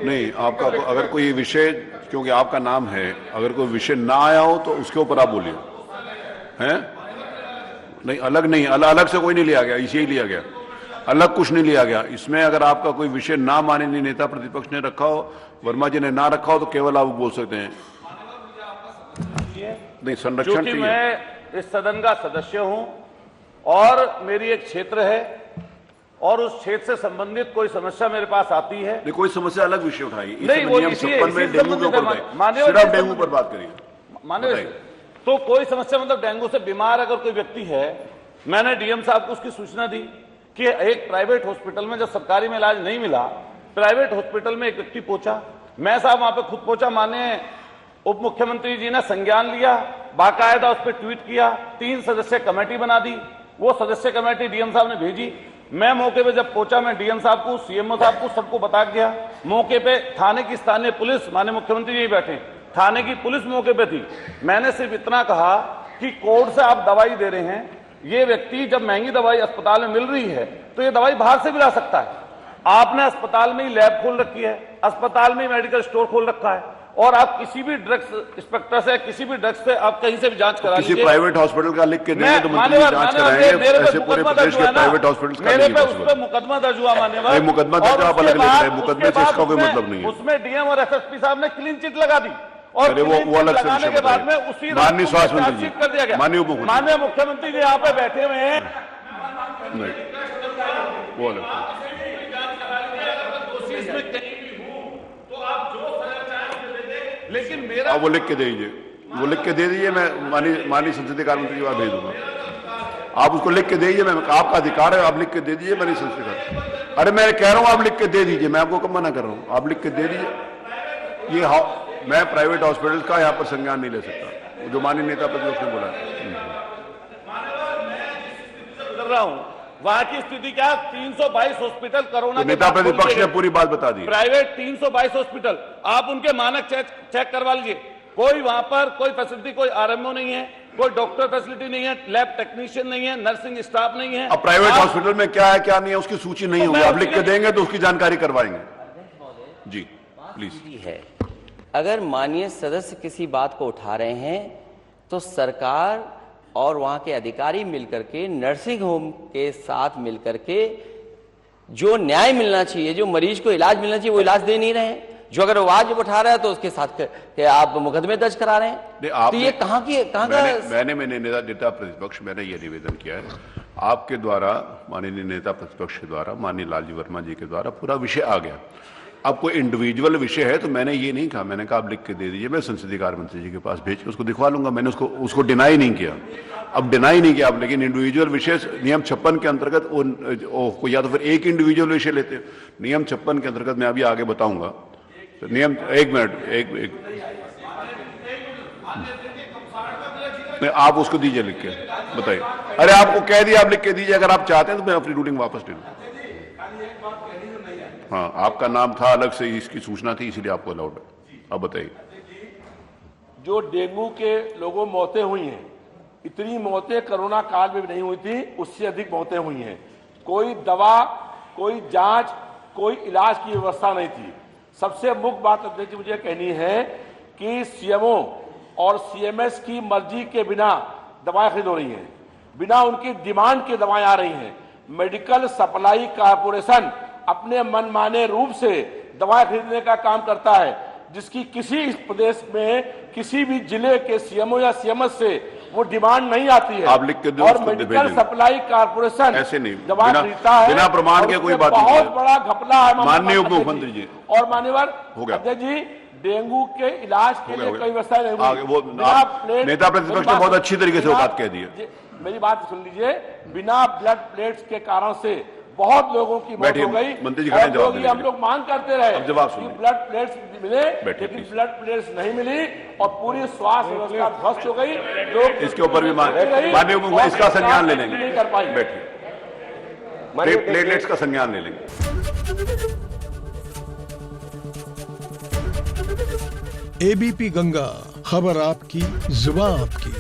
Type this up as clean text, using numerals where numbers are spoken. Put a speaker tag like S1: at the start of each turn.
S1: नहीं, आपका अगर कोई विषय, क्योंकि आपका नाम है, अगर कोई विषय ना आया हो तो उसके ऊपर आप बोलिए। हैं? नहीं, अलग से कोई नहीं लिया गया, इसे ही लिया गया, अलग कुछ नहीं लिया गया। इसमें अगर आपका कोई विषय ना माननीय नेता प्रतिपक्ष ने रखा हो, वर्मा जी ने ना रखा हो, तो केवल आप बोल सकते हैं। नहीं, संरक्षण
S2: क्योंकि मैं इस सदन का सदस्य हूं और मेरी एक क्षेत्र है और उस क्षेत्र से संबंधित कोई समस्या मेरे पास आती है।
S1: नहीं, कोई समस्या अलग विषय उठाई,
S2: नहीं, वो
S1: नियम 56 में डेंगू के ऊपर सिर्फ डेंगू पर बात करिए।
S2: माननीय, तो कोई समस्या मतलब डेंगू से बीमार अगर कोई व्यक्ति है, मैंने डीएम साहब को उसकी सूचना दी कि एक प्राइवेट हॉस्पिटल में जब सरकारी में इलाज नहीं मिला, प्राइवेट हॉस्पिटल में एक व्यक्ति पहुंचा, मैं साहब वहां पे खुद पहुंचा, माननीय उप मुख्यमंत्री जी ने संज्ञान लिया, बाकायदा उस पर ट्वीट किया, 3 सदस्य कमेटी बना दी, वो सदस्य कमेटी डीएम साहब ने भेजी। मैं मौके पे जब पहुंचा, मैं डीएम साहब को, सीएमओ साहब को, सबको बता गया। मौके पे थाने की स्थानीय पुलिस, माननीय मुख्यमंत्री जी बैठे, थाने की पुलिस मौके पे थी। मैंने सिर्फ इतना कहा कि कोर्ट से आप दवाई दे रहे हैं, ये व्यक्ति जब महंगी दवाई अस्पताल में मिल रही है तो ये दवाई बाहर से भी ला सकता है। आपने अस्पताल में ही लैब खोल रखी है, अस्पताल में ही मेडिकल स्टोर खोल रखा है, और आप किसी भी ड्रग्स इंस्पेक्टर से, किसी भी ड्रग्स से आप कहीं से भी जांच करा लीजिए।
S1: किसी प्राइवेट हॉस्पिटल का लिख के देंगे तो मंत्री जांच कराएंगे। ऐसे पूरे प्रदेश के प्राइवेट हॉस्पिटल
S2: मेरे पे उस पर मुकदमा दर्ज हुआ मान्यवर,
S1: मुकदमा दर्ज आप अलग लिख रहे हैं, मुकदमे से इसका कोई मतलब नहीं है।
S2: उसमें डीएम और एसएसपी साहब ने क्लीन चिट लगा दी और
S1: वो अलग से
S2: लगाने के बाद में उसी
S1: माननीय स्वास्थ्य मंत्री जी,
S2: कर दिया गया। माननीय मुख्यमंत्री जी यहाँ पे बैठे हुए हैं,
S1: वो अलग
S2: लेकिन मेरा
S1: वो लिख के दे दीजिए, वो लिख के दे दीजिए, मैं माननीय संसदीय कार्य मंत्री के पास भेज दूंगा। आप उसको लिख के दे दीजिए, मैं आपका अधिकार है, आप लिख के दे दीजिए माननीय संसदीय कार्य। अरे मैं कह रहा हूं आप लिख के दे दीजिए, मैं आपको कब मना कर रहा हूं, आप लिख के दे दीजिए। ये मैं प्राइवेट हॉस्पिटल का यहाँ पर संज्ञान नहीं ले सकता, जो माननीय नेता प्रतिपक्ष ने बोला
S2: कर रहा हूं। वहां की स्थिति क्या, 322 हॉस्पिटल कोरोना,
S1: नेता प्रतिपक्ष ने पूरी बात बता दी।
S2: प्राइवेट 322 हॉस्पिटल, आप उनके मानक चेक करवा लीजिए। कोई वहां पर कोई फैसिलिटी, कोई आरएमओ नहीं है, कोई डॉक्टर फैसिलिटी नहीं है, लैब टेक्नीशियन नहीं है, नर्सिंग स्टाफ नहीं है।
S1: अब प्राइवेट हॉस्पिटल में क्या है क्या नहीं है उसकी सूची नहीं होगी, आप लिख के देंगे तो उसकी जानकारी करवाएंगे। जी प्लीज।
S3: है, अगर माननीय सदस्य किसी बात को उठा रहे हैं तो सरकार और वहां के अधिकारी मिलकर के, नर्सिंग होम के साथ मिलकर के जो न्याय मिलना चाहिए, जो मरीज को इलाज मिलना चाहिए, वो इलाज दे नहीं रहे हैं। जो अगर आवाज उठा रहा है तो उसके साथ के आप मुकदमे दर्ज करा रहे हैं। तो ये कहाँ का
S1: मैंने नेता प्रतिपक्ष मैंने ये निवेदन किया है आपके द्वारा, माननीय नेता प्रतिपक्ष के द्वारा, माननीय लालजी वर्मा जी के द्वारा पूरा विषय आ गया। अब कोई इंडिविजुअल विषय है तो मैंने ये नहीं कहा, मैंने कहा आप लिख के दे दीजिए, मैं संसदीय कार्य मंत्री जी के पास भेज के उसको दिखवा लूंगा। मैंने उसको डिनाई नहीं किया, अब डिनाई नहीं किया आप, लेकिन इंडिविजुअल विषय नियम 56 के अंतर्गत या तो फिर एक इंडिविजुअल विषय लेते हैं। नियम 56 के अंतर्गत मैं अभी आगे बताऊंगा तो नियम, एक मिनट, एक नहीं, आप उसको दीजिए लिख के, बताइए। अरे आपको कह दिया, आप लिख के दीजिए, अगर आप चाहते हैं तो मैं अपनी रूलिंग वापस ले लूँ। हाँ, आपका नाम था, अलग से इसकी सूचना थी, इसीलिए आपको अलाउड है। अब बताइए।
S4: जो डेंगू के लोगों मौतें हुई हैं, इतनी मौतें कोरोना काल में भी नहीं हुई थी, उससे अधिक मौतें हुई हैं। कोई दवा, कोई जांच, कोई इलाज की व्यवस्था नहीं थी। सबसे मुख्य बात अध्यक्ष मुझे कहनी है कि सीएमओ और सीएमएस की मर्जी के बिना दवाएं खरीद हो रही हैं, बिना उनकी डिमांड के दवाएं आ रही हैं। मेडिकल सप्लाई कॉर्पोरेशन अपने मनमाने रूप से दवाएं खरीदने का काम करता है, जिसकी किसी प्रदेश में किसी भी जिले के सीएमओ या सीएमएस से वो डिमांड नहीं आती है।
S1: आप लिख के दो,
S4: और मेडिकल सप्लाई कॉर्पोरेशन
S1: ऐसे नहीं
S4: दवा खरीदता है,
S1: बिना प्रमाण के कोई बात नहीं।
S4: बहुत बड़ा घपला है
S1: माननीय उप मुख्यमंत्री जी
S4: और मान्यवर अध्यक्ष जी। डेंगू के इलाज के लिए कोई व्यवस्था नहीं हुई।
S1: नेता प्रतिपक्ष ने बहुत अच्छी तरीके से वो बात कह दी है।
S4: मेरी बात सुन लीजिए, बिना ब्लड प्लेट्स के कारण से बहुत लोगों की मौत हो गई।
S1: मंत्री जी खड़े जवाब
S4: हम लोग मांग करते रहे
S1: कि
S4: ब्लड प्लेट्स मिले, लेकिन ब्लड प्लेट्स नहीं मिली और पूरी स्वास्थ्य व्यवस्था ध्वस्त हो गई। लोग
S1: इसके ऊपर भी माननीय इसका संज्ञान ले लेंगे,
S4: नहीं कर पाई।
S1: बैठिए, प्लेटलेट्स का संज्ञान ले लेंगे।
S5: एबीपी गंगा, खबर आपकी, जुबान आपकी।